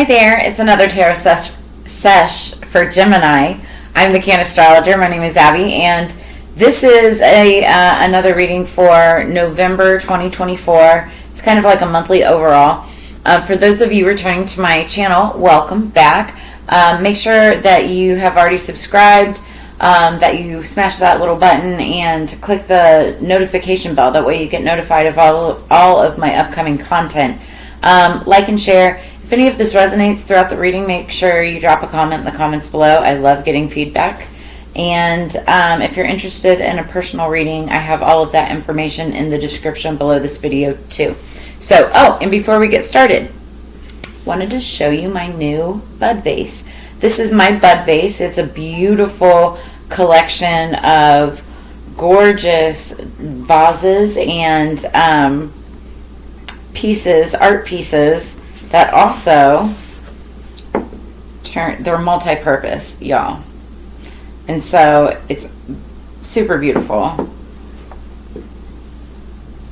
Hi there, it's another tarot sesh for Gemini. I'm the Cannastrologer. My name is Abby, and this is another reading for November 2024. It's kind of like a monthly overall. For those of you returning to my channel, welcome back. Make sure that you have already subscribed, that you smash that little button and click the notification bell. That way you get notified of all of my upcoming content. Like and share. If any of this resonates throughout the reading, make sure you drop a comment in the comments below. I love getting feedback. And if you're interested in a personal reading, I have all of that information in the description below this video too. So, and before we get started, wanted to show you my new bud vase. This is my bud vase. It's a beautiful collection of gorgeous vases and art pieces that also they're multi-purpose, y'all. And so it's super beautiful.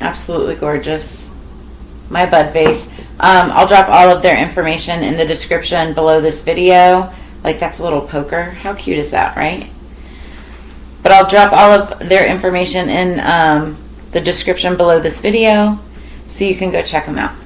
Absolutely gorgeous. My bud vase. I'll drop all of their information in the description below this video. Like, that's a little poker. How cute is that, right? But I'll drop all of their information in the description below this video so you can go check them out.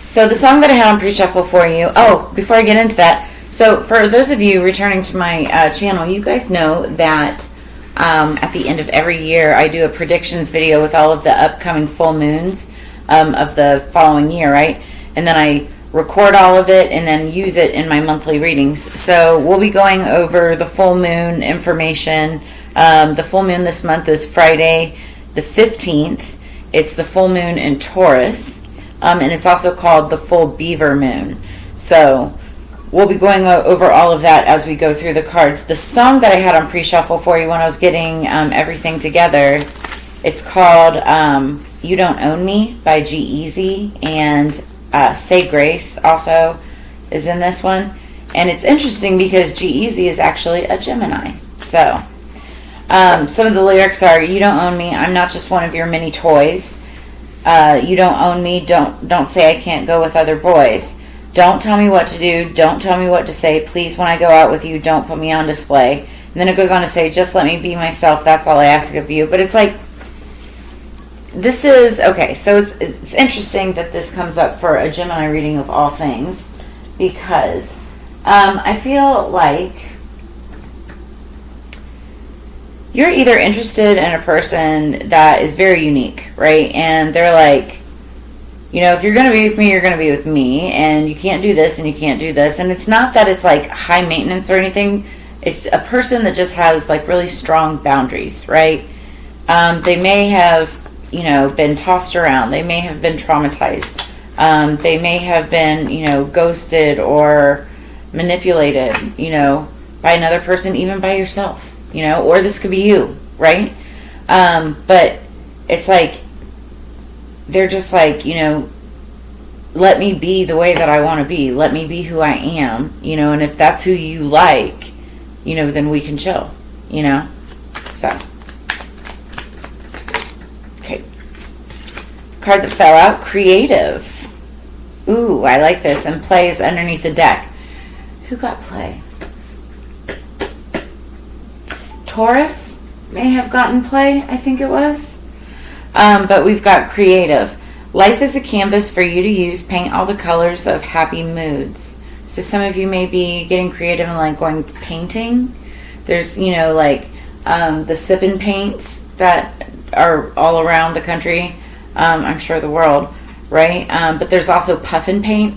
So the song that I had on pre-shuffle for you, before I get into that, so for those of you returning to my channel, you guys know that at the end of every year I do a predictions video with all of the upcoming full moons of the following year, right? And then I record all of it and then use it in my monthly readings. So we'll be going over the full moon information. The full moon this month is Friday the 15th. It's the full moon in Taurus. And it's also called the full beaver moon. So we'll be going over all of that as we go through the cards. The song that I had on pre-shuffle for you when I was getting everything together, it's called You Don't Own Me by G-Eazy, and Say Grace also is in this one. And it's interesting because G-Eazy is actually a Gemini. So some of the lyrics are, you don't own me, I'm not just one of your many toys. You don't own me, don't say I can't go with other boys. Don't tell me what to do, don't tell me what to say. Please, when I go out with you, don't put me on display. And then it goes on to say, just let me be myself, that's all I ask of you. But it's like, this is, okay, so it's interesting that this comes up for a Gemini reading of all things, because I feel like you're either interested in a person that is very unique, right? And they're like, you know, if you're going to be with me, you're going to be with me, and you can't do this and you can't do this. And it's not that it's like high maintenance or anything. It's a person that just has like really strong boundaries, right? They may have, you know, been tossed around. They may have been traumatized. They may have been, ghosted or manipulated, by another person, even by yourself. Or this could be you, right? But it's like, they're just like, let me be the way that I want to be. Let me be who I am, and if that's who you like, then we can chill, So, okay. Card that fell out, creative. Ooh, I like this. And play is underneath the deck. Who got play? Taurus may have gotten play, I think it was. But we've got creative. Life is a canvas for you to use. Paint all the colors of happy moods. So some of you may be getting creative and like going painting. There's, the sip-and paints that are all around the country. I'm sure the world, right? But there's also puff and paint.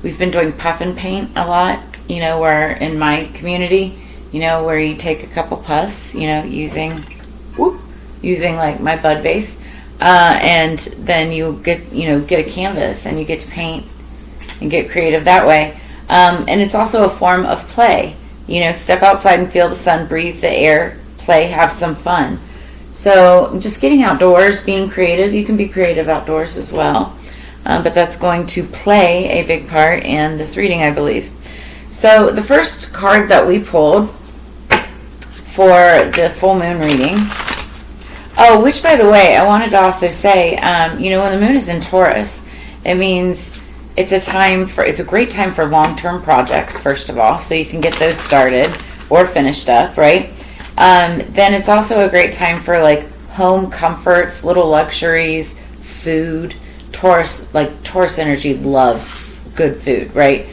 We've been doing puff and paint a lot, where in my community, where you take a couple puffs, using like my bud vase, and then you get a canvas and you get to paint and get creative that way. And it's also a form of play. Step outside and feel the sun, breathe the air, play, have some fun. So just getting outdoors, being creative. You can be creative outdoors as well. But that's going to play a big part in this reading, I believe. So the first card that we pulled for the full moon reading. Oh, which by the way, I wanted to also say, when the moon is in Taurus, it means it's a great time for long-term projects, first of all, so you can get those started or finished up, right? Then it's also a great time for like home comforts, little luxuries, food. Taurus energy loves good food, right?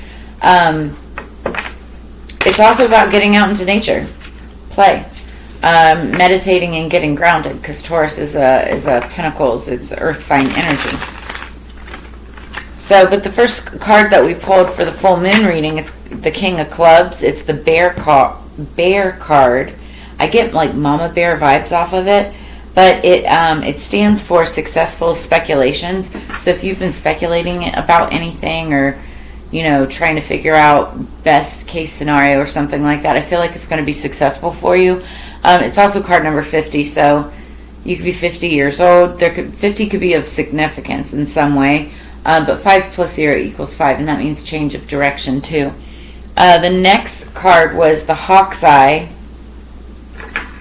It's also about getting out into nature, play, meditating and getting grounded, because Taurus is a Pentacles, it's earth sign energy. So, but the first card that we pulled for the full moon reading, it's the King of Clubs. It's the bear card. I get like Mama Bear vibes off of it, but it stands for successful speculations. So if you've been speculating about anything, or trying to figure out best case scenario or something like that, I feel like it's going to be successful for you. It's also card number 50, so you could be 50 years old. 50 could be of significance in some way. But 5 plus 0 equals 5, and that means change of direction too. The next card was the Hawk's Eye,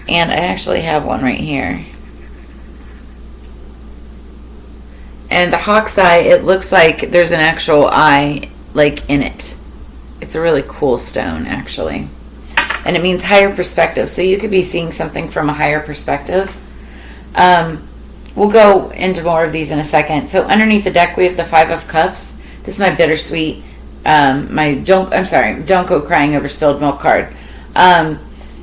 and I actually have one right here. And the Hawk's Eye, it looks like there's an actual eye like in it. It's a really cool stone, actually. And it means higher perspective. So you could be seeing something from a higher perspective. We'll go into more of these in a second. So underneath the deck, we have the 5 of Cups. This is my bittersweet, don't go crying over spilled milk card.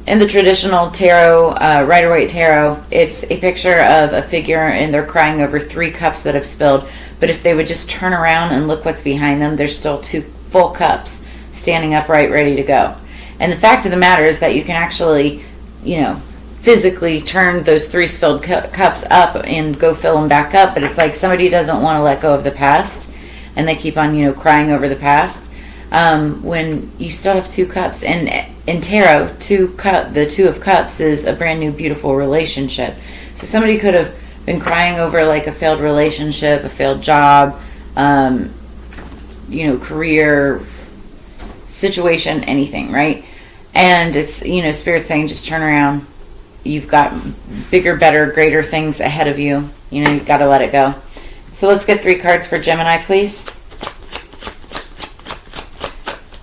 In the traditional tarot, Rider-Waite tarot, it's a picture of a figure and they're crying over 3 cups that have spilled. But if they would just turn around and look what's behind them, there's still 2 full cups standing upright, ready to go. And the fact of the matter is that you can actually, physically turn those 3 spilled cups up and go fill them back up, but it's like somebody doesn't want to let go of the past, and they keep on crying over the past, when you still have 2 cups. And in tarot, the 2 of Cups is a brand new beautiful relationship. So somebody could have been crying over like a failed relationship, a failed job, career situation, anything, right? And it's Spirit saying just turn around. You've got bigger, better, greater things ahead of you. You've got to let it go. So let's get 3 cards for Gemini, please.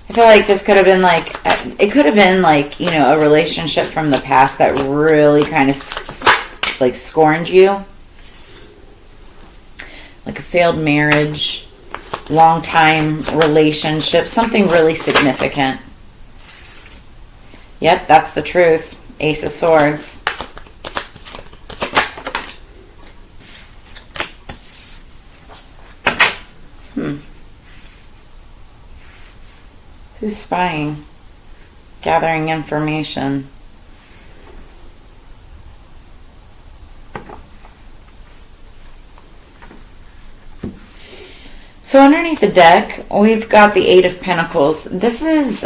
I feel like this could have been a relationship from the past that really kind of scorned you. Like a failed marriage, long time relationship, something really significant. Yep, that's the truth. Ace of Swords. Who's spying? Gathering information. So underneath the deck, we've got the 8 of Pentacles. This is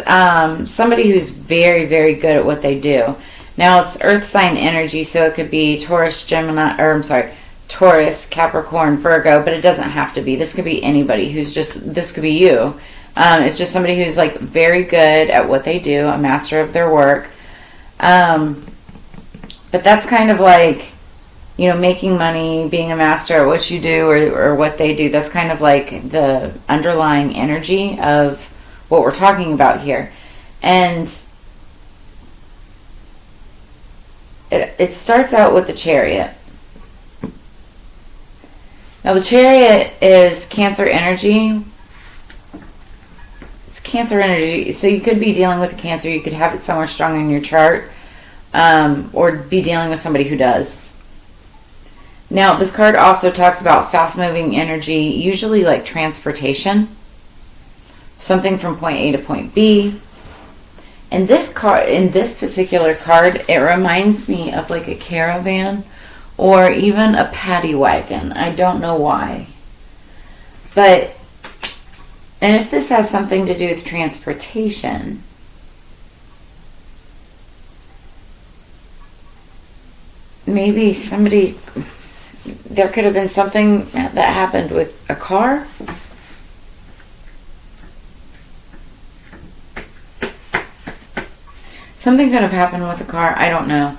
somebody who's very, very good at what they do. Now, it's earth sign energy, so it could be Taurus, Taurus, Capricorn, Virgo, but it doesn't have to be. This could be anybody this could be you. It's just somebody who's like very good at what they do, a master of their work. But that's kind of like, making money, being a master at what you do or what they do. That's kind of like the underlying energy of what we're talking about here. And it starts out with the Chariot. Now the Chariot is Cancer energy. It's Cancer energy. So you could be dealing with a Cancer. You could have it somewhere strong in your chart. Or be dealing with somebody who does. Now, this card also talks about fast-moving energy, usually like transportation. Something from point A to point B. And this particular card, it reminds me of like a caravan or even a paddy wagon. I don't know why. And if this has something to do with transportation, maybe there could have been something that happened with a car. Something could have happened with a car. I don't know.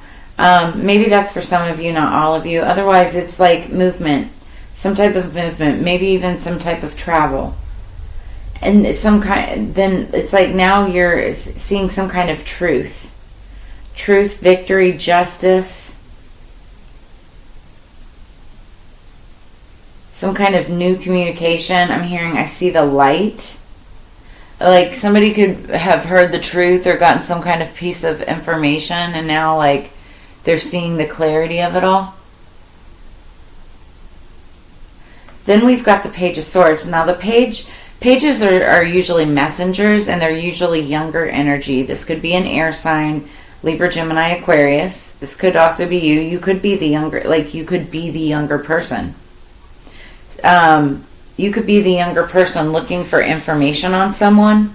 Maybe that's for some of you, not all of you. Otherwise, it's like movement. Some type of movement. Maybe even some type of travel. And it's then it's like now you're seeing some kind of truth, victory, justice, some kind of new communication. I see the light. Like somebody could have heard the truth or gotten some kind of piece of information, and now like they're seeing the clarity of it all. Then we've got the Page of Swords. Now the pages are usually messengers, and they're usually younger energy. This could be an air sign, Libra, Gemini, Aquarius. This could also be you. You could be the younger, person. You could be the younger person looking for information on someone.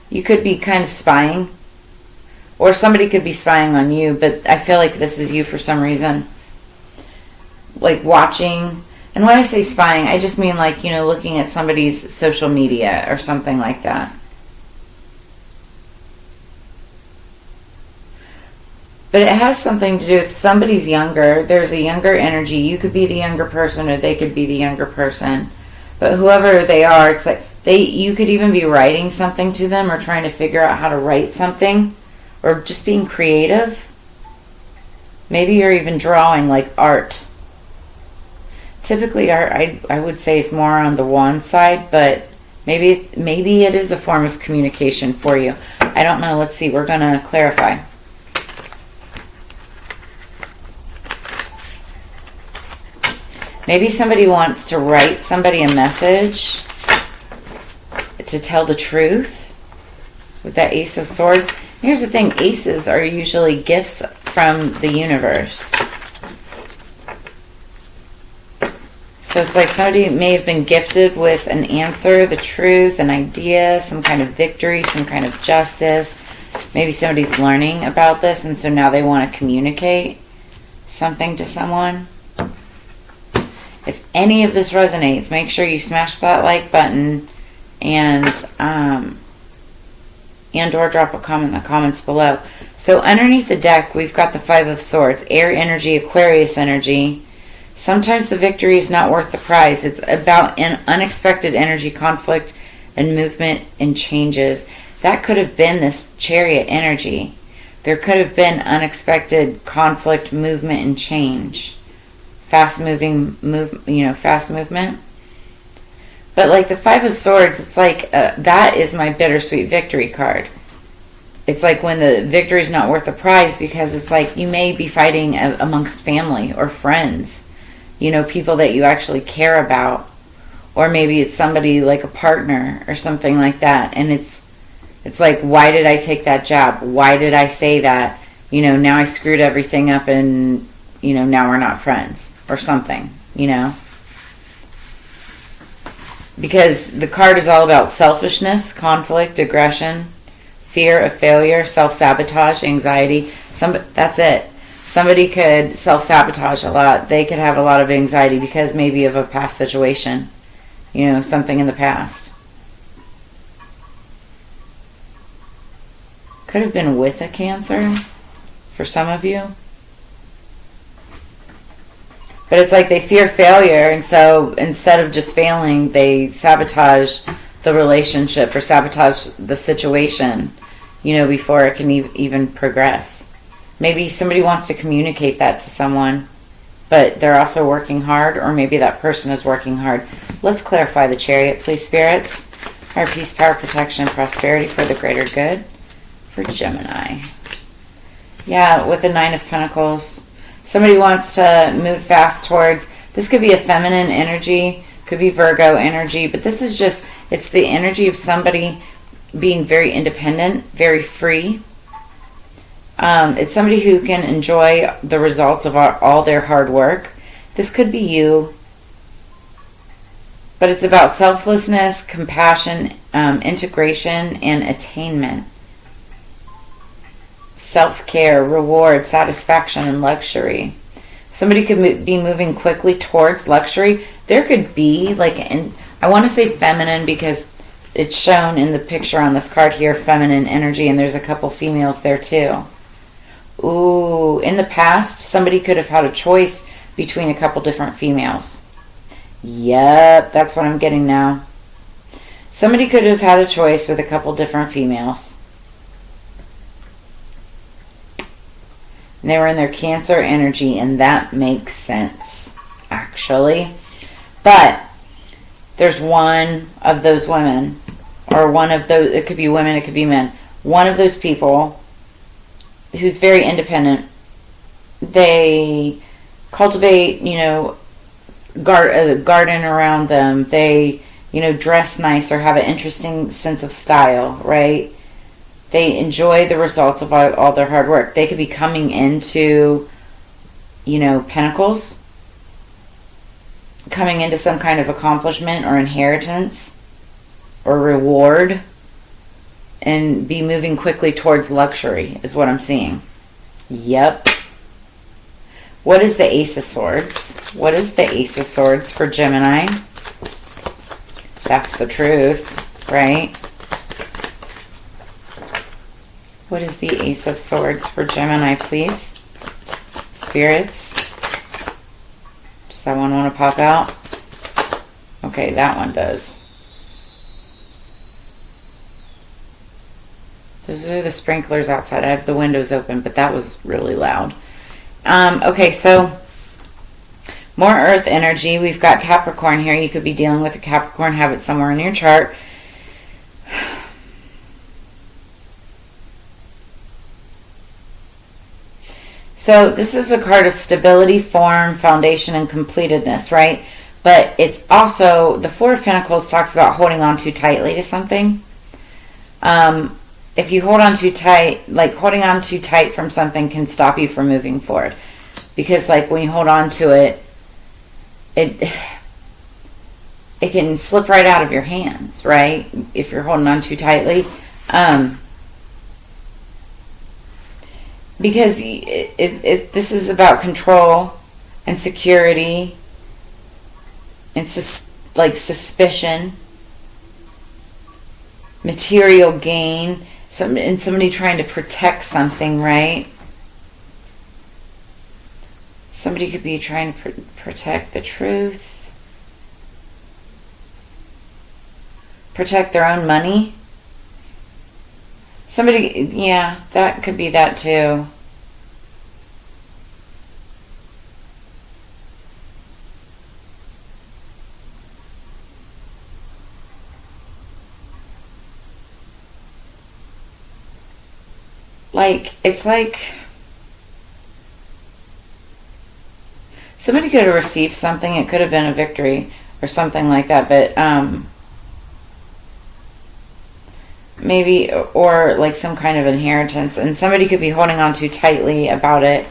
You could be kind of spying. Or somebody could be spying on you, but I feel like this is you for some reason. Like watching. And when I say spying, I just mean like, looking at somebody's social media or something like that. But it has something to do with somebody's younger. There's a younger energy. You could be the younger person, or they could be the younger person. But whoever they are, it's like you could even be writing something to them, or trying to figure out how to write something, or just being creative. Maybe you're even drawing, like art. Typically art, I would say, is more on the wand side, but maybe it is a form of communication for you. I don't know. Let's see. We're going to clarify. Maybe somebody wants to write somebody a message to tell the truth with that Ace of Swords. Here's the thing. Aces are usually gifts from the universe. So it's like somebody may have been gifted with an answer, the truth, an idea, some kind of victory, some kind of justice. Maybe somebody's learning about this, and so now they want to communicate something to someone. If any of this resonates, make sure you smash that like button and or drop a comment in the comments below. So underneath the deck, we've got the Five of Swords, air energy, Aquarius energy. Sometimes the victory is not worth the prize. It's about an unexpected energy, conflict, and movement and changes. That could have been this Chariot energy. There could have been unexpected conflict, movement, and change. Fast movement. But like the Five of Swords, it's like that is my bittersweet victory card. It's like when the victory is not worth the prize, because it's like you may be fighting amongst family or friends, people that you actually care about, or maybe it's somebody like a partner or something like that. And it's like, why did I take that job? Why did I say that? Now I screwed everything up, and now we're not friends or something, Because the card is all about selfishness, conflict, aggression, fear of failure, self-sabotage, anxiety. That's it. Somebody could self-sabotage a lot. They could have a lot of anxiety because maybe of a past situation, something in the past. Could have been with a Cancer for some of you. But it's like they fear failure, and so instead of just failing, they sabotage the relationship or sabotage the situation, before it can even progress. Maybe somebody wants to communicate that to someone, but they're also working hard, or maybe that person is working hard. Let's clarify the Chariot, please, spirits. Our peace, power, protection, and prosperity for the greater good for Gemini. Yeah, with the Nine of Pentacles. Somebody wants to move fast towards, this could be a feminine energy, could be Virgo energy, but this is just, it's the energy of somebody being very independent, very free. It's somebody who can enjoy the results of all their hard work. This could be you, but it's about selflessness, compassion, integration, and attainment. Self-care, reward, satisfaction, and luxury. Somebody could be moving quickly towards luxury. There could be I want to say feminine because it's shown in the picture on this card here, feminine energy, and there's a couple females there too. Ooh, in the past, somebody could have had a choice between a couple different females. Yep, that's what I'm getting now. Somebody could have had a choice with a couple different females. And they were in their Cancer energy, and that makes sense, actually. But there's one of those women, or one of those, it could be women, it could be men, one of those people who's very independent. They cultivate, a garden around them. They, dress nice or have an interesting sense of style, right? They enjoy the results of all their hard work. They could be coming into, Pentacles, coming into some kind of accomplishment or inheritance or reward, and be moving quickly towards luxury is what I'm seeing. Yep. What is the Ace of Swords? What is the Ace of Swords for Gemini? That's the truth, right? What is the Ace of Swords for Gemini, please? Spirits. Does that one want to pop out? Okay, that one does. Those are the sprinklers outside. I have the windows open, but that was really loud. Okay, so more earth energy. We've got Capricorn here. You could be dealing with a Capricorn, have it somewhere in your chart. So this is a card of stability, form, foundation, and completedness, right? But it's also, the Four of Pentacles talks about holding on too tightly to something. If you hold on too tight, like holding on too tight from something can stop you from moving forward. Because like when you hold on to it, it can slip right out of your hands, right? If you're holding on too tightly. Because this is about control and security and suspicion, material gain, and somebody trying to protect something, right? Somebody could be trying to protect the truth, protect their own money. Somebody, yeah, that could be that too. It's like somebody could have received something. It could have been a victory or something like that, but maybe, or like some kind of inheritance, and somebody could be holding on too tightly about it,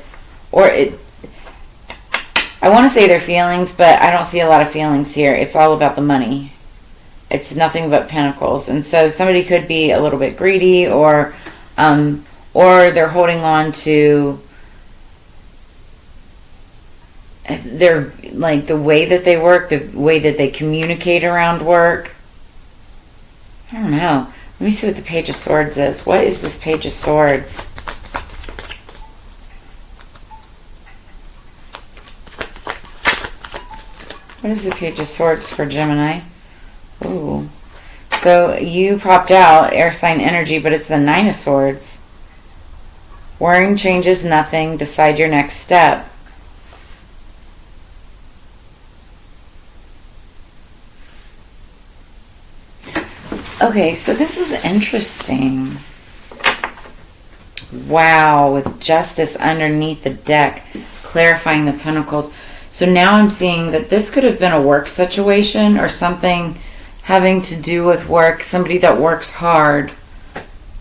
or I want to say their feelings, but I don't see a lot of feelings here. It's all about the money. It's nothing but pentacles, and so somebody could be a little bit greedy, or they're holding on to their, like, the way that they work, the way that they communicate around work. I don't know. Let me see what the Page of Swords is. What is this Page of Swords? What is the Page of Swords for Gemini? Ooh. So you popped out air sign energy, but it's the Nine of Swords. Worrying changes nothing. Decide your next step. Okay, so this is interesting. Wow, with Justice underneath the deck, clarifying the pentacles. So now I'm seeing that this could have been a work situation or something having to do with work, somebody that works hard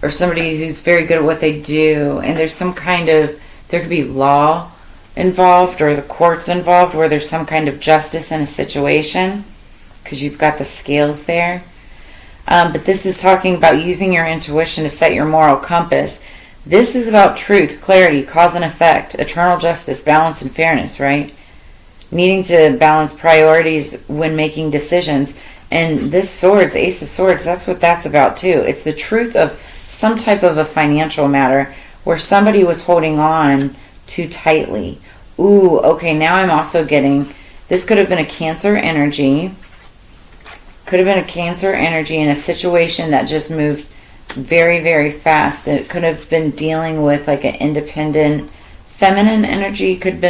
or somebody who's very good at what they do. And there's some kind of, there could be law involved or the courts involved where there's some kind of justice in a situation because you've got the scales there. But this is talking about using your intuition to set your moral compass. This is about truth, clarity, cause and effect, eternal justice, balance, and fairness, right? Needing to balance priorities when making decisions. And this Swords, Ace of Swords, that's what that's about too. It's the truth of some type of a financial matter where somebody was holding on too tightly, Ooh, okay, now I'm also getting, this could have been a Cancer energy. Could have been a Cancer energy in a situation that just moved very, very fast. It could have been dealing with like an independent feminine energy. Could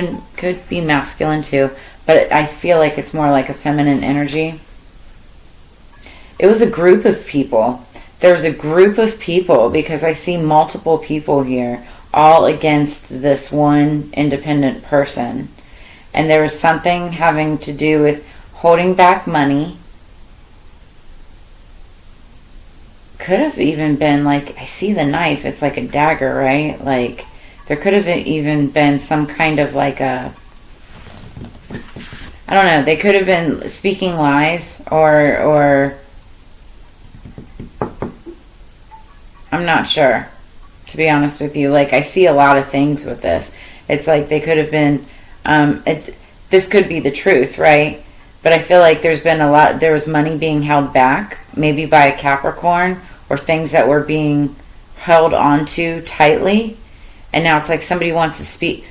be masculine too, but I feel like it's more like a feminine energy. It was a group of people. There was a group of people because I see multiple people here, all against this one independent person. And there was something having to do with holding back money. Could have even been like, I see the knife, it's like a dagger, right? Like, there could have even been some kind of like a, I don't know, they could have been speaking lies or I'm not sure, to be honest with you. Like, I see a lot of things with this. It's like they could have been, this could be the truth, right? But I feel like there was money being held back, maybe by a Capricorn, or things that were being held onto tightly. And now it's like somebody wants to speak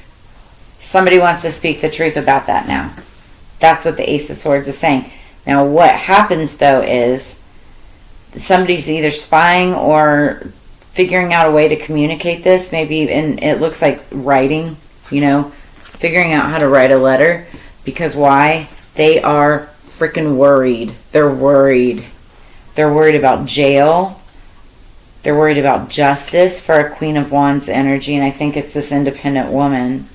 the truth about that now. That's what the Ace of Swords is saying. Now what happens though is somebody's either spying or figuring out a way to communicate this, maybe, and it looks like writing, figuring out how to write a letter. Because why? They are freaking worried. They're worried. They're worried about jail. They're worried about justice for a Queen of Wands energy, and I think it's this independent woman.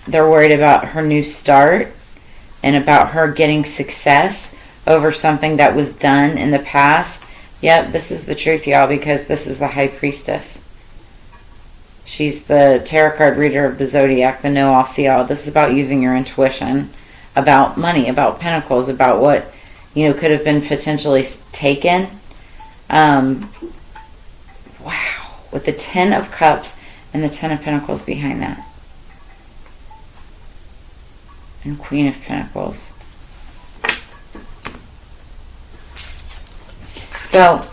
They're worried about her new start and about her getting success over something that was done in the past. Yep, this is the truth, y'all, because this is the High Priestess. She's the tarot card reader of the Zodiac, the know-all, see-all. This is about using your intuition, about money, about pentacles, about what, could have been potentially taken. Wow. With the 10 of Cups and the 10 of Pentacles behind that. And Queen of Pentacles. So,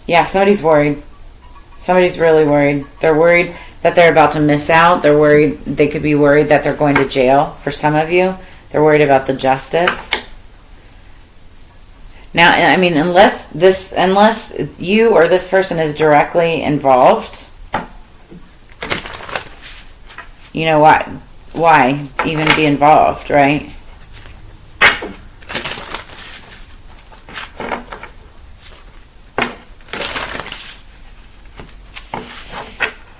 yeah, somebody's worried. Somebody's really worried. They're worried that they're about to miss out. They're worried, they could be worried that they're going to jail for some of you. They're worried about the justice. Now, I mean, unless you or this person is directly involved, why even be involved, right?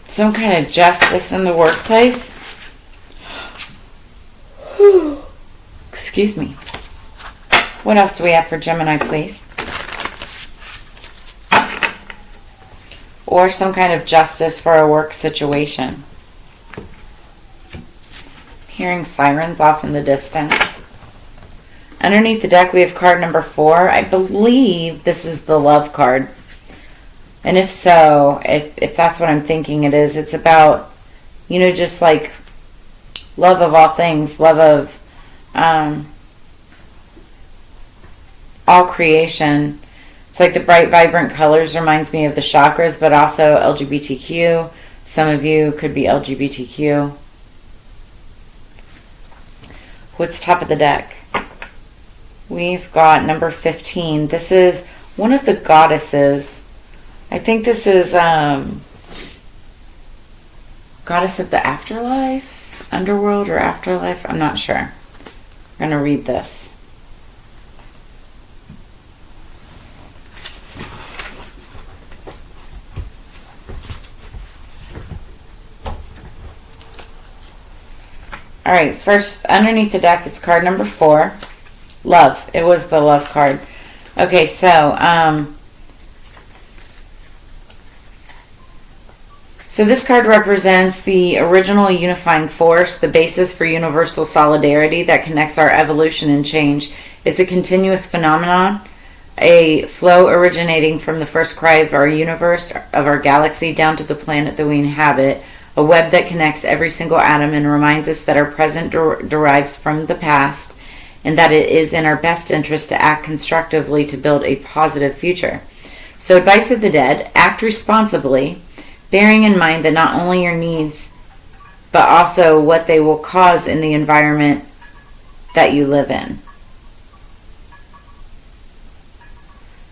Some kind of justice in the workplace. Excuse me. What else do we have for Gemini, please? Or some kind of justice for a work situation. Hearing sirens off in the distance. Underneath the deck, we have card number 4. I believe this is the love card. And if so, if that's what I'm thinking it is, it's about, just like love of all things, love of all creation. It's like the bright, vibrant colors reminds me of the chakras, but also LGBTQ. Some of you could be LGBTQ. What's top of the deck? We've got number 15. This is one of the goddesses. I think this is goddess of the afterlife, underworld or afterlife. I'm not sure. I'm going to read this. All right, first, underneath the deck, it's card number 4. Love. It was the love card. Okay, so this card represents the original unifying force, the basis for universal solidarity that connects our evolution and change. It's a continuous phenomenon, a flow originating from the first cry of our universe, of our galaxy, down to the planet that we inhabit. A web that connects every single atom and reminds us that our present derives from the past and that it is in our best interest to act constructively to build a positive future. So advice of the dead, act responsibly, bearing in mind that not only your needs, but also what they will cause in the environment that you live in.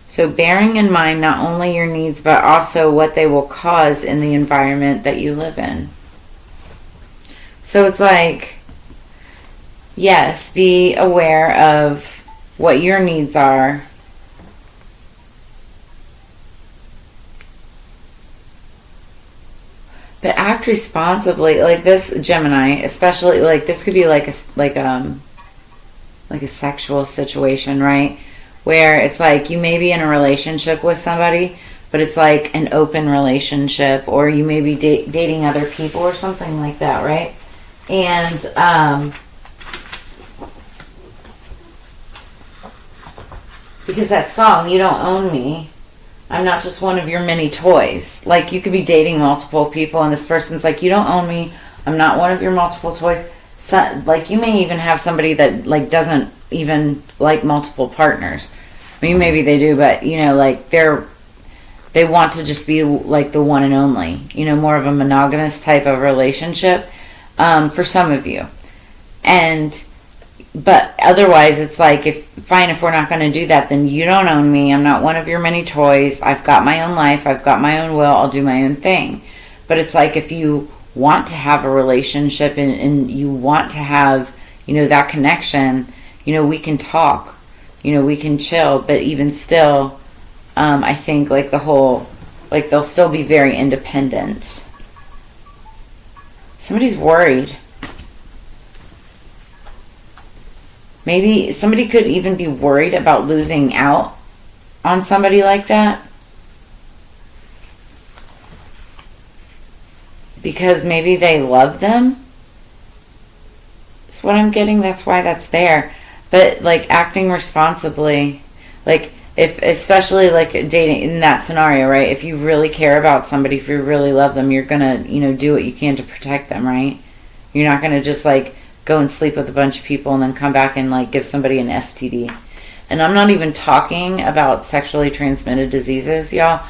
So bearing in mind not only your needs, but also what they will cause in the environment that you live in. So it's like, yes, be aware of what your needs are. But act responsibly. Like this Gemini, especially, like this could be like a sexual situation, right? Where it's like you may be in a relationship with somebody, but it's like an open relationship, or you may be dating other people or something like that, right? And because that song, "You Don't Own Me," I'm not just one of your many toys. Like, you could be dating multiple people, and this person's like, "You don't own me. I'm not one of your multiple toys." So, like, you may even have somebody that, like, doesn't even like multiple partners. I mean, maybe they do, but, you know, like, they want to just be, like, the one and only. You know, more of a monogamous type of relationship for some of you. But otherwise, it's like, if we're not going to do that, then you don't own me. I'm not one of your many toys. I've got my own life. I've got my own will. I'll do my own thing. But it's like, if you want to have a relationship and you want to have, you know, that connection, you know, we can talk, you know, we can chill. But even still, I think, like, they'll still be very independent. Somebody's worried. Maybe somebody could even be worried about losing out on somebody like that. Because maybe they love them. That's what I'm getting. That's why that's there. But, like, acting responsibly. Like, especially, like, dating in that scenario, right? If you really care about somebody, if you really love them, you're going to, you know, do what you can to protect them, right? You're not going to just, like, go and sleep with a bunch of people and then come back and, like, give somebody an STD. And I'm not even talking about sexually transmitted diseases, y'all.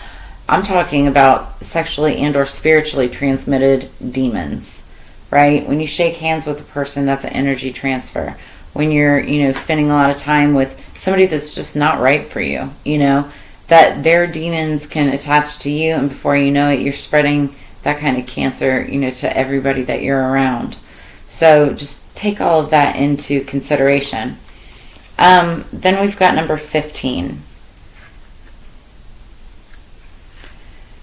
I'm talking about sexually and or spiritually transmitted demons, right? When you shake hands with a person, that's an energy transfer. When you're, you know, spending a lot of time with somebody that's just not right for you, you know, that their demons can attach to you, and before you know it, you're spreading that kind of cancer, you know, to everybody that you're around. So just take all of that into consideration. Then we've got number 15.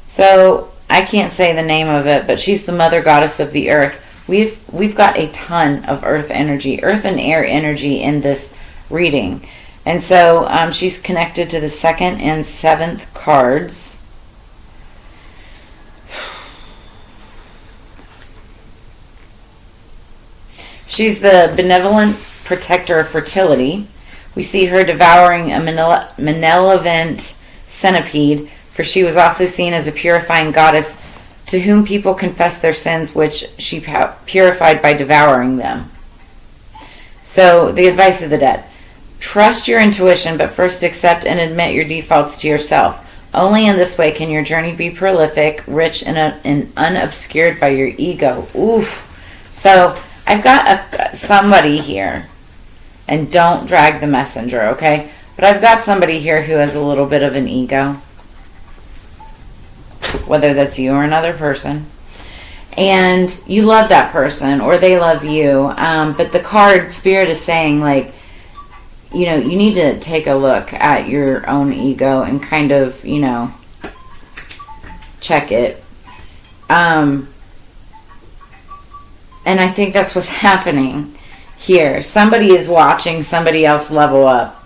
So I can't say the name of it, but she's the mother goddess of the earth. We've got a ton of earth energy, earth and air energy in this reading. And so she's connected to the 2nd and 7th cards. She's the benevolent protector of fertility. We see her devouring a malevolent centipede, for she was also seen as a purifying goddess to whom people confess their sins, which she purified by devouring them. So, the advice of the dead. Trust your intuition, but first accept and admit your defaults to yourself. Only in this way can your journey be prolific, rich, and unobscured by your ego. Oof. So, I've got somebody here, and don't drag the messenger, okay? But I've got somebody here who has a little bit of an ego, whether that's you or another person, and you love that person, or they love you, but the card Spirit is saying, like, you know, you need to take a look at your own ego and kind of, you know, check it. And I think that's what's happening here. Somebody is watching somebody else level up,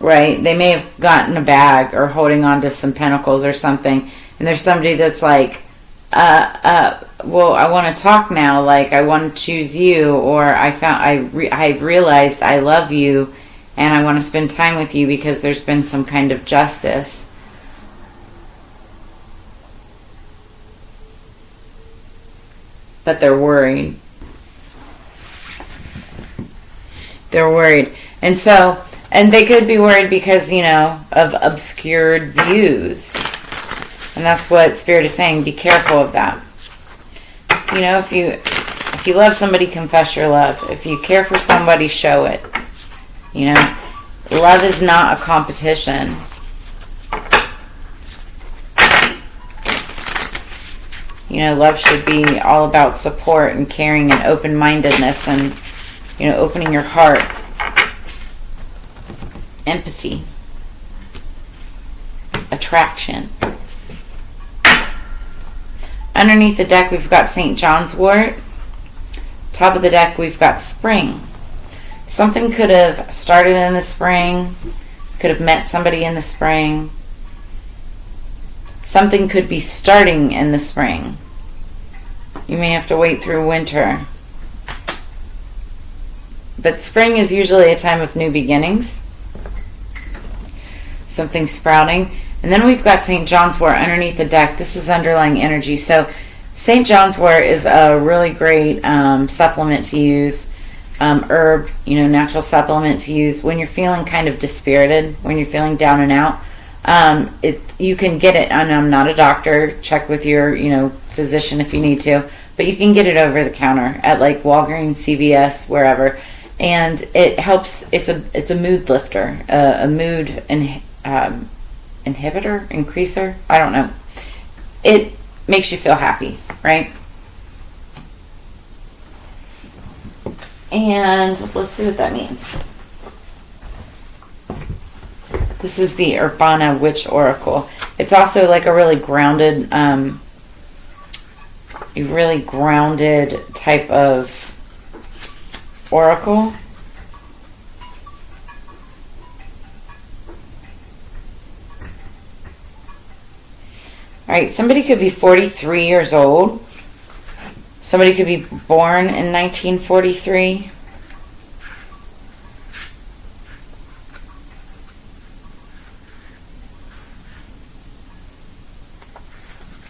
right? They may have gotten a bag or holding on to some pentacles or something, and there's somebody that's like, well, I want to talk now. Like, I want to choose you, or I realized I love you, and I want to spend time with you because there's been some kind of justice. But they're worried. They're worried. And so, and they could be worried because, you know, of obscured views. And that's what Spirit is saying. Be careful of that. You know, if you love somebody, confess your love. If you care for somebody, show it. You know, love is not a competition. You know, love should be all about support and caring and open-mindedness and, you know, opening your heart. Empathy. Attraction. Underneath the deck, we've got St. John's wort. Top of the deck, we've got spring. Something could have started in the spring. Could have met somebody in the spring. Something could be starting in the spring. You may have to wait through winter. But spring is usually a time of new beginnings. Something sprouting. And then we've got St. John's wort underneath the deck. This is underlying energy. So St. John's wort is a really great supplement to use. Herb, you know, natural supplement to use when you're feeling kind of dispirited, when you're feeling down and out. You can get it, and I'm not a doctor, check with your, you know, physician if you need to, but you can get it over the counter at like Walgreens, CVS, wherever, and it helps. It's a mood lifter, a mood inhibitor, increaser. I don't know. It makes you feel happy, right? And let's see what that means. This is the Urbana Witch Oracle. It's also like a really grounded, type of oracle. All right, somebody could be 43 years old. Somebody could be born in 1943.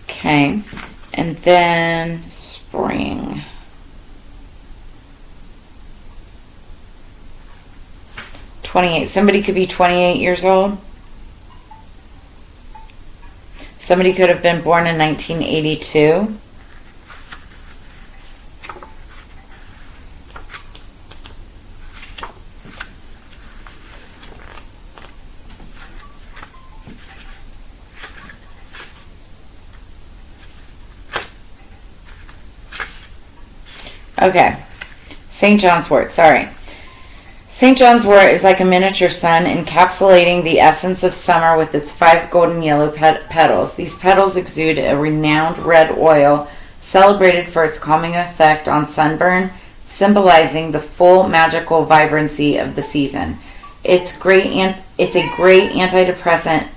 Okay, and then spring. Somebody could be 28 years old. Somebody could have been born in 1982. Okay, St. John's wort, sorry. St. John's wort is like a miniature sun encapsulating the essence of summer with its 5 golden yellow petals. These petals exude a renowned red oil celebrated for its calming effect on sunburn, symbolizing the full magical vibrancy of the season. Its great antidepressant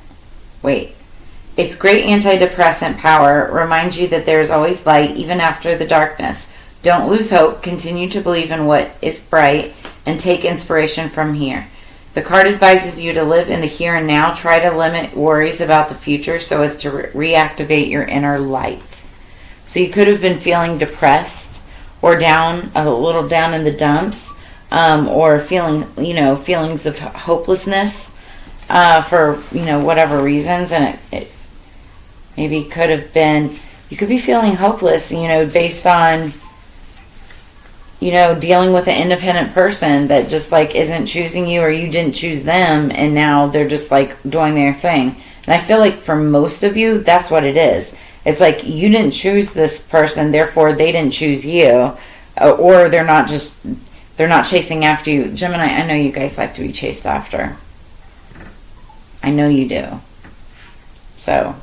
power reminds you that there is always light even after the darkness. Don't lose hope. Continue to believe in what is bright and take inspiration from here. The card advises you to live in the here and now. Try to limit worries about the future so as to reactivate your inner light. So you could have been feeling depressed or down, a little down in the dumps, or feeling, feelings of hopelessness for, whatever reasons. And it maybe could have been, you could be feeling hopeless, based on, dealing with an independent person that just isn't choosing you, or you didn't choose them and now they're just doing their thing. And I feel like for most of you, that's what it is. It's like you didn't choose this person, therefore they didn't choose you, or they're not chasing after you. Gemini, I know you guys like to be chased after. I know you do. So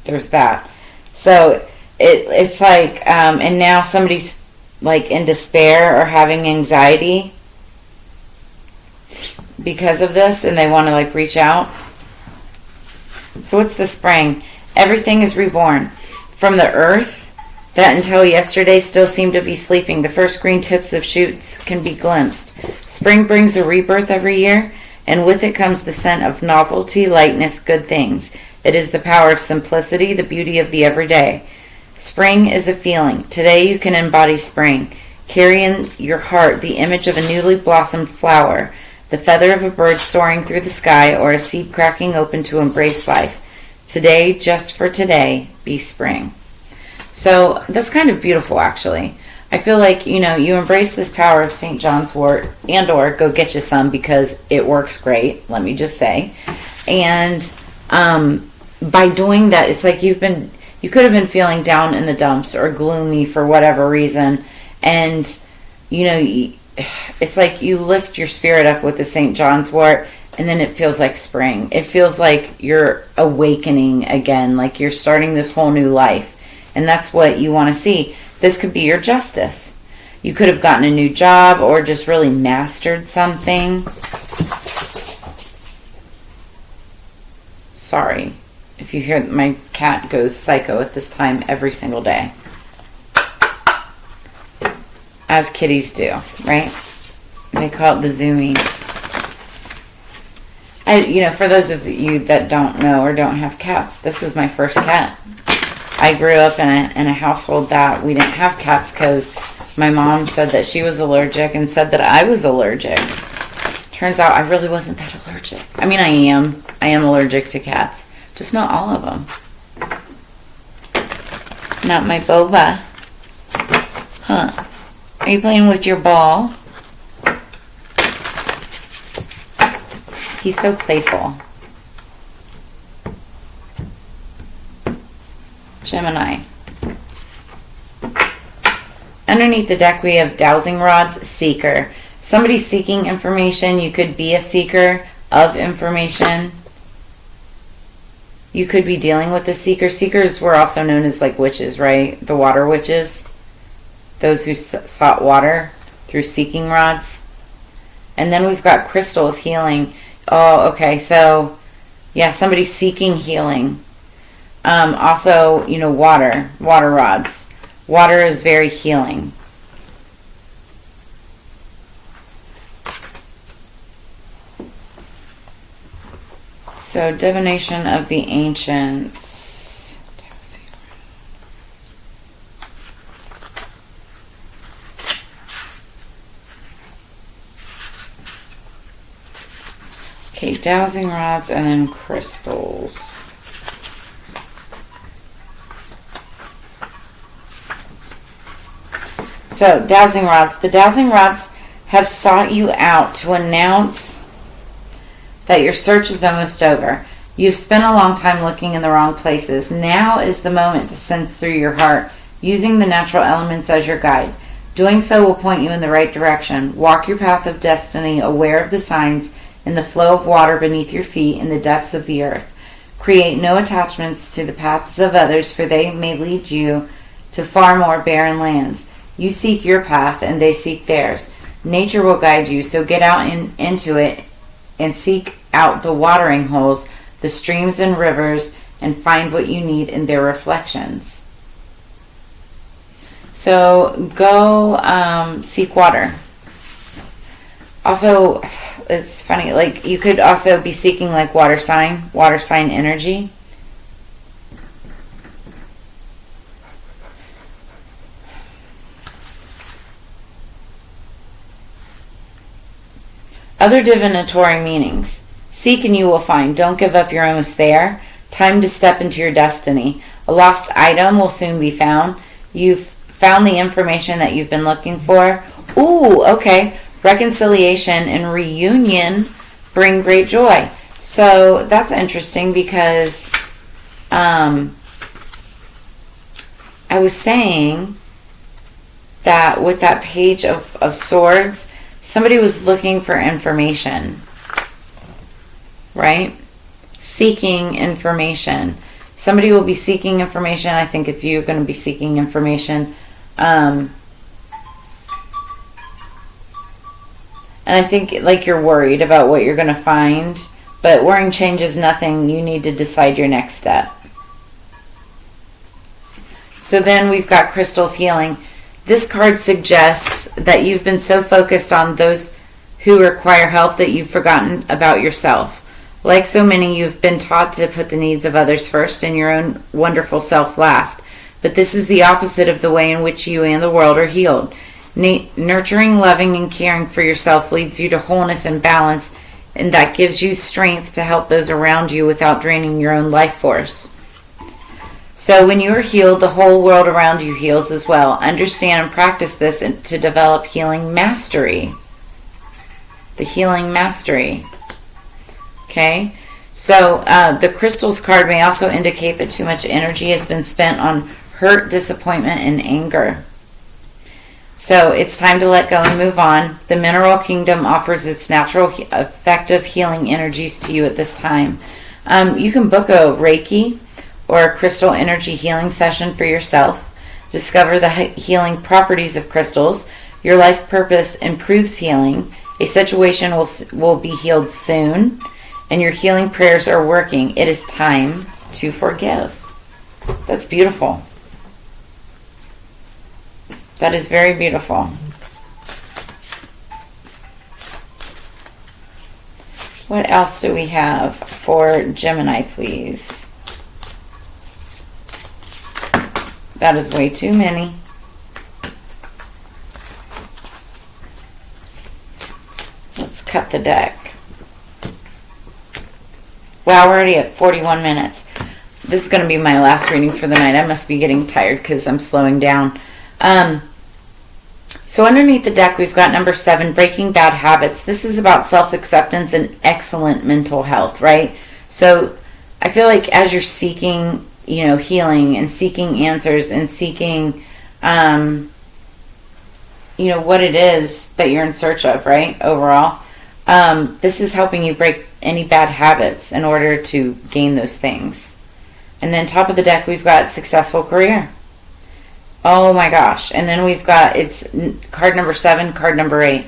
there's that. So it's and now somebody's in despair or having anxiety because of this, and they want to reach out. So what's the spring? Everything is reborn. From the earth that until yesterday still seemed to be sleeping, the first green tips of shoots can be glimpsed. Spring brings a rebirth every year, and with it comes the scent of novelty, lightness, good things. It is the power of simplicity, the beauty of the everyday. Spring is a feeling. Today you can embody spring. Carry in your heart the image of a newly blossomed flower, the feather of a bird soaring through the sky, or a seed cracking open to embrace life. Today, just for today, be spring. So that's kind of beautiful, actually. I feel like, you embrace this power of St. John's wort and or go get you some because it works great, let me just say. And by doing that, it's like you could have been feeling down in the dumps or gloomy for whatever reason. And, it's like you lift your spirit up with the St. John's wort and then it feels like spring. It feels like you're awakening again, like you're starting this whole new life. And that's what you want to see. This could be your justice. You could have gotten a new job or just really mastered something. Sorry if you hear that my cat goes psycho at this time every single day. As kitties do, right? They call it the zoomies. For those of you that don't know or don't have cats, this is my first cat. I grew up in a household that we didn't have cats because my mom said that she was allergic and said that I was allergic. Turns out I really wasn't that allergic. I mean, I am allergic to cats, just not all of them. Not my boba. Huh. Are you playing with your ball? He's so playful. Gemini. Underneath the deck we have dowsing rods, seeker. Somebody seeking information. You could be a seeker of information. You could be dealing with a seeker. Seekers were also known as like witches, right? The water witches. Those who sought water through seeking rods. And then we've got crystals, healing. Oh, okay. So, yeah, somebody seeking healing. Also, water rods. Water is very healing. So, divination of the ancients. Okay, dowsing rods and then crystals. So, dowsing rods. The dowsing rods have sought you out to announce that your search is almost over. You've spent a long time looking in the wrong places. Now is the moment to sense through your heart, using the natural elements as your guide. Doing so will point you in the right direction. Walk your path of destiny, aware of the signs in the flow of water beneath your feet in the depths of the earth. Create no attachments to the paths of others, for they may lead you to far more barren lands. You seek your path, and they seek theirs. Nature will guide you, so get out into it and seek out the watering holes, the streams and rivers, and find what you need in their reflections. So go seek water. Also, it's funny, like you could also be seeking like water sign energy. Other divinatory meanings. Seek and you will find. Don't give up, you're almost there. Time to step into your destiny. A lost item will soon be found. You've found the information that you've been looking for. Ooh, okay. Reconciliation and reunion bring great joy. So that's interesting because I was saying that with that page of swords, somebody was looking for information, right? Seeking information. Somebody will be seeking information. I think it's you going to be seeking information. And I think like you're worried about what you're going to find, but worrying changes nothing. You need to decide your next step. So then we've got crystals healing. This card suggests that you've been so focused on those who require help that you've forgotten about yourself. Like so many, you've been taught to put the needs of others first and your own wonderful self last. But this is the opposite of the way in which you and the world are healed. Nurturing, loving, and caring for yourself leads you to wholeness and balance and that gives you strength to help those around you without draining your own life force. So when you are healed, the whole world around you heals as well. Understand and practice this to develop healing mastery. The healing mastery. Okay? So the crystals card may also indicate that too much energy has been spent on hurt, disappointment, and anger. So it's time to let go and move on. The mineral kingdom offers its natural, effective healing energies to you at this time. You can book a Reiki or a crystal energy healing session for yourself. Discover the healing properties of crystals. Your life purpose improves healing. A situation will be healed soon, and your healing prayers are working. It is time to forgive. That's beautiful. That is very beautiful. What else do we have for Gemini, please? That is way too many. Let's cut the deck. Wow, we're already at 41 minutes. This is going to be my last reading for the night. I must be getting tired because I'm slowing down. So underneath the deck, we've got number 7, breaking bad habits. This is about self-acceptance and excellent mental health, right? So I feel like as you're seeking, healing and seeking answers and seeking, what it is that you're in search of, right? Overall, this is helping you break any bad habits in order to gain those things. And then top of the deck, we've got successful career. Oh my gosh. And then we've got, it's card number 7, card number 8.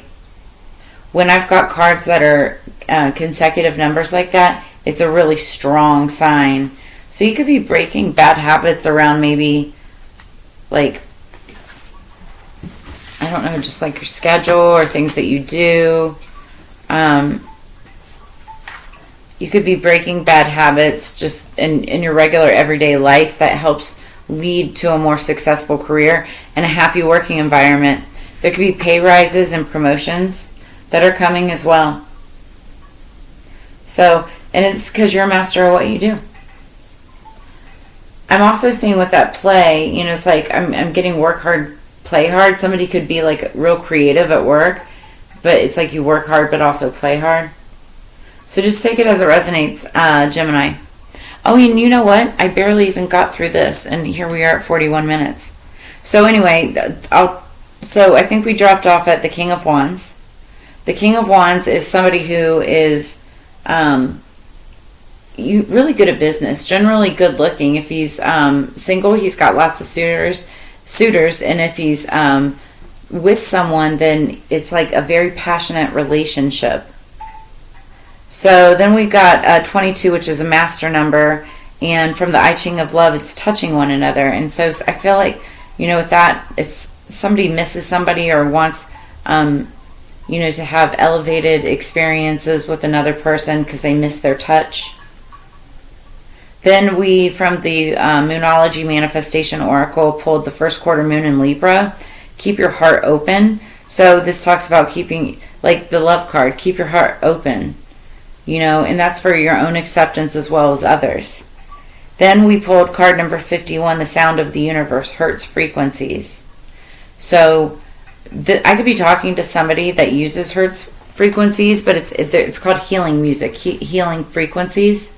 When I've got cards that are consecutive numbers like that, it's a really strong sign. So you could be breaking bad habits around maybe like, I don't know, just like your schedule or things that you do. You could be breaking bad habits just in your regular everyday life that helps lead to a more successful career and a happy working environment. There could be pay rises and promotions that are coming as well. So, and it's because you're a master of what you do. I'm also seeing with that play, it's like I'm getting work hard, play hard. Somebody could be like real creative at work, but it's like you work hard but also play hard. So just take it as it resonates, Gemini. Oh, and you know what? I barely even got through this, and here we are at 41 minutes. So anyway, so I think we dropped off at the King of Wands. The King of Wands is somebody who is really good at business, generally good looking. If he's single, he's got lots of suitors, and if he's with someone, then it's like a very passionate relationship. So then we got 22, which is a master number, and from the I Ching of love, it's touching one another. And so I feel like, with that, it's somebody misses somebody or wants, to have elevated experiences with another person because they miss their touch. Then we, from the Moonology Manifestation Oracle, pulled the first quarter moon in Libra. Keep your heart open. So this talks about keeping, like the love card, keep your heart open. And that's for your own acceptance as well as others. Then we pulled card number 51, the sound of the universe, Hertz frequencies. So I could be talking to somebody that uses Hertz frequencies, but it's called healing music, healing frequencies.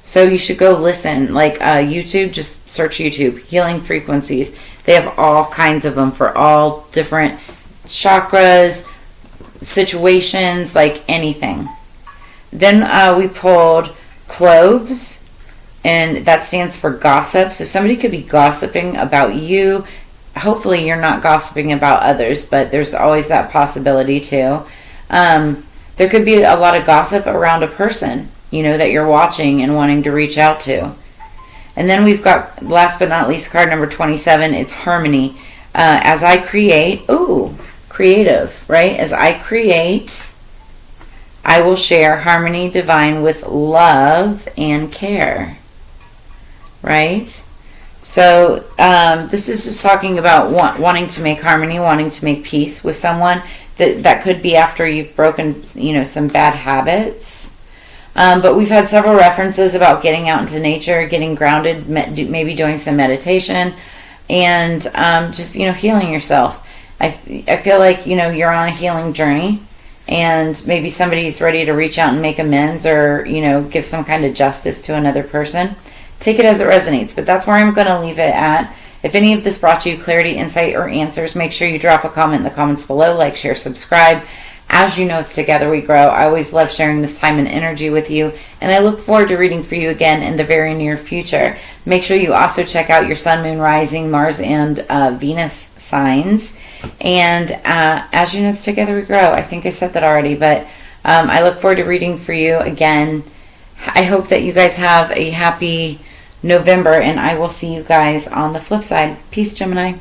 So you should go listen, like YouTube, just search YouTube, healing frequencies. They have all kinds of them for all different chakras, situations, like anything. Then we pulled cloves, and that stands for gossip. So somebody could be gossiping about you. Hopefully you're not gossiping about others, but there's always that possibility too. There could be a lot of gossip around a person, that you're watching and wanting to reach out to. And then we've got, last but not least, card number 27. It's harmony. As I create, creative, right? As I create, I will share harmony divine with love and care, right? So this is just talking about wanting to make harmony, wanting to make peace with someone. that could be after you've broken, some bad habits. But we've had several references about getting out into nature, getting grounded, maybe doing some meditation, and just, healing yourself. I feel like, you're on a healing journey, and maybe somebody's ready to reach out and make amends, or, give some kind of justice to another person. Take it as it resonates, but that's where I'm going to leave it at. If any of this brought you clarity, insight, or answers, make sure you drop a comment in the comments below, like, share, subscribe. As you know, it's together we grow. I always love sharing this time and energy with you, and I look forward to reading for you again in the very near future. Make sure you also check out your sun, moon, rising, Mars, and Venus signs. And as you know, it's together we grow. I think I said that already, but I look forward to reading for you again. I hope that you guys have a happy November, and I will see you guys on the flip side. Peace, Gemini.